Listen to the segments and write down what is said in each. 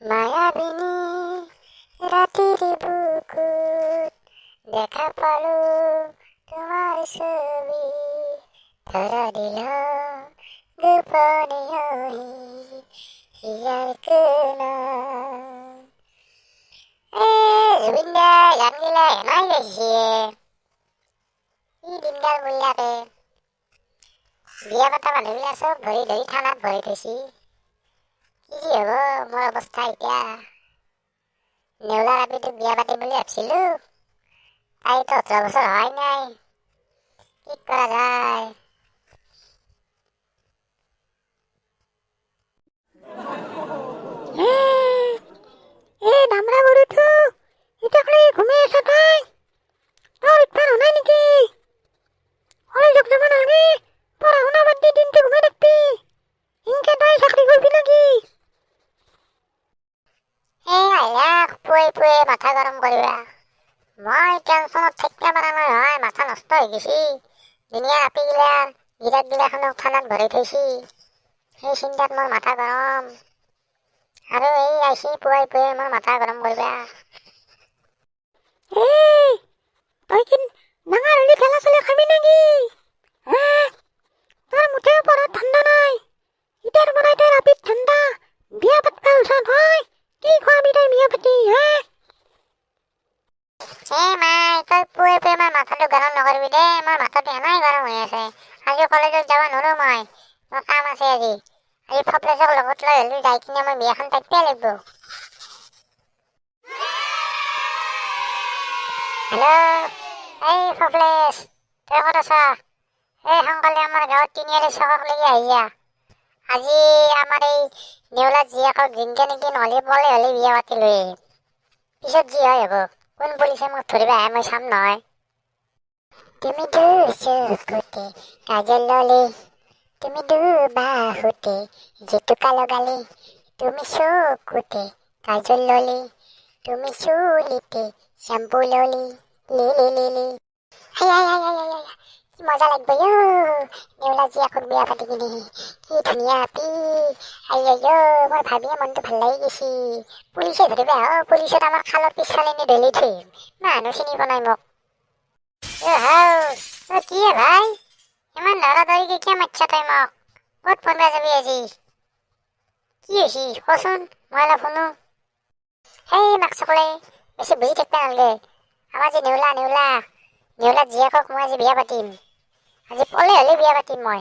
মায়াবিনী ৰাতিৰ বুকুত দেখা পালো তোমাৰ ছবি, ধৰা দিলা গোপনে আহি হিয়াৰ কোণত। জুবিন দাই গান গিলা হেনাই গাইছে, ই দিনডাল বঢ়িয়াকে বিয়া পতা মানুহবিলাক চব ধৰি ধৰি থানাত ভৰাই থৈছি। কি যি হ'ব মোৰ অৱস্থা এতিয়া। নেউলা ৰাতিটোক বিয়া পাতিম বুলি ভাবছিলো, তাইতো 18 বছৰ হোৱাই নাই। কি কৰা যায়। এই দামৰা গৰুটো ইটাকলে ঘুমাই আছা তাই? তোৰ উৎপাত হোৱা নাই নেকি? কলেজত যাব নালাগে, পঢ়া শুনা বাদ দি দিনটো ঘুমাই থাকবি। ইনকে তই চাকৰি কৰিবি নেকি? পুৱাই পুৱাই মাথা গৰম কৰিবা। মই টেনচনত থাকিব পৰা নাই নহয়, মাথা নষ্ট হৈ গৈছি। দুনিয়া আপীগিলা গিৰাক গিলাখনক থানাত ভৰাই থৈছি, সেই চিন্তাত মোৰ মাথা গৰম। আৰু এই আইছি পুৱাই পুৱাই মোৰ মাথা গৰম কৰিবা। তই কি ডাঙৰ হলি ঠেলা চলা খাবি নেকি? তোৰ মুঠেও পঢ়াত ঠাণ্ডা নাই। ইটাৰ পৰাই তই ৰাতিত ঠাণ্ডা বিয়া পাতবা ওলছা তই। কি খোৱাবি তই বিয়া পাতি? মাই তই পুৱাই পুৱাই মোৰ মাথাটো গৰম নকৰিবি দে, মোৰ মাথাটো এনেই গৰম হৈ আছে। আজি কলেজত যাব নোৱাৰো মই, মোৰ কাম আছে আজি। ফপলেছক লগত লৈ হ'লে যাই কিনে মই বিয়াখন পাতিবই লাগিব। হেল্ল', এই ফপলেছ, তই ক'ত আছা? সোনকালে আমাৰ গাঁৱত তিনিআলি চকক লৈকে আহি যা। আজি আমাৰ এই নেউলা জীয়েকক জিনকে নেকি নহ'লে পলে হ'লে বিয়া পাতি লৈ আহিম। পিছত যি হয় হ'ব, কোন পুলিচে মোক ধৰিব আহে মই চাম নহয়। তুমি চকুতে কাজল ললে, তুমি বাহুতে জেতুকা লগালে, তুমি চকুতে কাজল ললে, তুমি চুলিতে শ্যাম্পু ললে, লে লে লে লে। কি মজা লাগব নেউলা জীয়েকক বিয়া পাতি কিনে, কি ধুনীয়া আপি। মোৰ ভাবিয়ে মনটো ভাল লাগি গৈছি। পুলিচে ধৰিব পুলিচত আমাৰ খালৰ পিছফালে নি দলি থৈ মানুহ চিনি পোৱা নাই মোক। কি ভাই, ইমান দৌৰা দৌৰিকে কিয় মাতছা তই মোক? ক'ত পঢ়বা যাবি আজি? কি হৈছি কচোন, মই অলপ শুনো। মাক চকলে বেছি বুজি থাকিব নালাগে। আমাৰ যে নেউলা জীয়েকক মই আজি বিয়া পাতিম। আজি পলে হ'লে বিয়া পাতিম মই।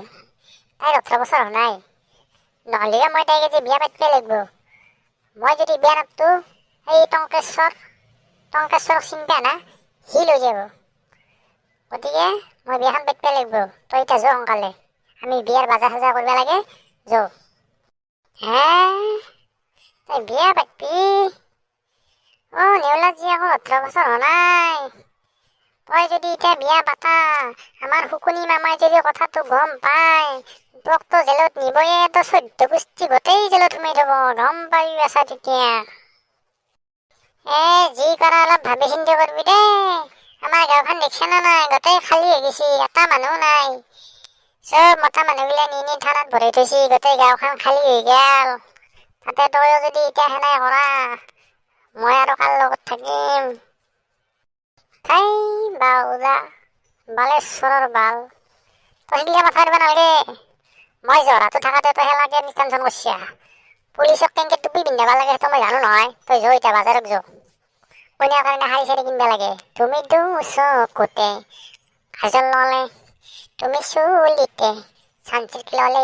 তাইৰ 18 বছৰ হোৱা নাই, নহ'লে মই তাইক আজি বিয়া পাতিবই লাগিব। মই যদি বিয়া নাপতো, এই টংকেশ্বৰক চিনি পাৱ না, সি লৈ যাব। গতিকে মই বিয়াখন পাতিবই লাগিব। তই এতিয়া যো সোনকালে, আমি বিয়াৰ বাজা সাজা কৰিব লাগে, যো। তই বিয়া পাতবি? নেউলা জীয়েকৰ 18 বছৰ হোৱা নাই। তই যদি এতিয়া বিয়া পাতা, আমাৰ শুকুনি মামাই যদি কথাটো গম পায়, তোকতো জেলত নিবয়ে, তো 14 গোষ্ঠী গোটেই জেলত সোমাই থব, গম পাবি বাচা তেতিয়া। যি কৰা অলপ ভাবি চিন্তি কৰিবি দেই। আমাৰ গাঁওখন দেখছা না নাই, গোটেই খালী হৈ গৈছি, এটা মানুহ নাই। চব মতা মানুহগিলা নি থানাত ভৰাই থৈছি, গোটেই গাঁওখন খালী হৈ গেল। তাতে তইও যদি এতিয়া সেনাই কৰা, মই আৰু কাৰ লগত থাকিম? বাউলা বালেশ্বৰৰ বাল, তই সেইগিলা মাথা দিব নালাগে। মই জহৰাটো থাকাতে তই সেলাকে টেনচন কৰছা। পুলিচক কেনেকে টুপি পিন্ধাব লাগে সেইটো মই জানো নহয়। তই যো এতিয়া বাজাৰত যো, কইনাৰ কাৰণে শাৰী চাৰী কিনবা লাগে। তুমি চকুতে কাজল ললে, তুমি চুলিতে চানচিল্ক ললে,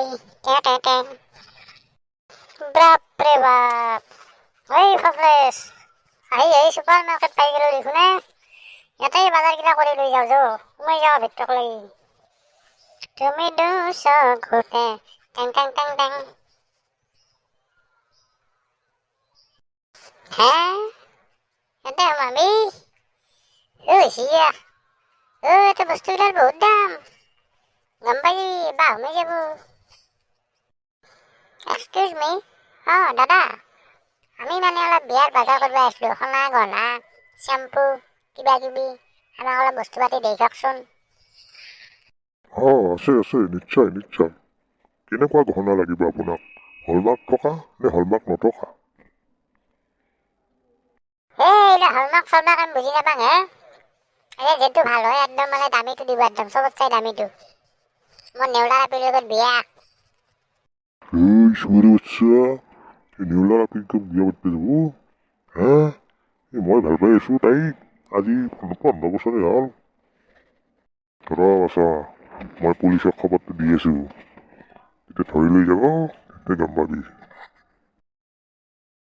বাপৰে বাপ। ফপলেছ, আহি চুপাৰ মাৰ্কেট পাই গেলো দেখোন। ইয়াতেই বাজাৰ গিলা কৰি লৈ যাওঁ যো, সোমাই যাওঁ ভিতৰক লাগি। তুমি চকুতে টেং টেং টেং টেং। ইয়াতে সোমাবি? এইটো বস্তুবিলাৰ বহুত দাম, গম পাই বাহ সোমাই যাব। এক্সকিউজ মি, দাদা, আমি মানে অলপ বিয়াৰ বজাৰ কৰিব আহিছিলোঁ। সোণা গহনা, শ্যাম্পু, কিবা কিবি, আমাক অলপ বস্তু পাতি দেখাওকচোন। আছে আছে, নিশ্চয় নিশ্চয়। কেনেকুৱা গহনা লাগিব আপোনাক? হলমাৰ্ক থকা নে হলমাৰ্ক নথকা? হলমাৰ্ক চলমাৰ্ক আমি বুজি নাপাওঁ হে এই যিটো ভাল হয় একদম মানে দামীটো দিব একদম চবত চাই দামীটো মোৰ নেউলা আপীৰ লগত বিয়া এই সুৰে বাচ্চা এই নেউলাৰ আপীক বিয়া পাতিব যাব হা এই মই ভাল পাই আছো তাইক আজি 15 বছৰে হ'ল ৰ বাছা মই পুলিচক খবৰটো দি আছো এতিয়া ধৰি লৈ যাব তেতিয়া গম পাবি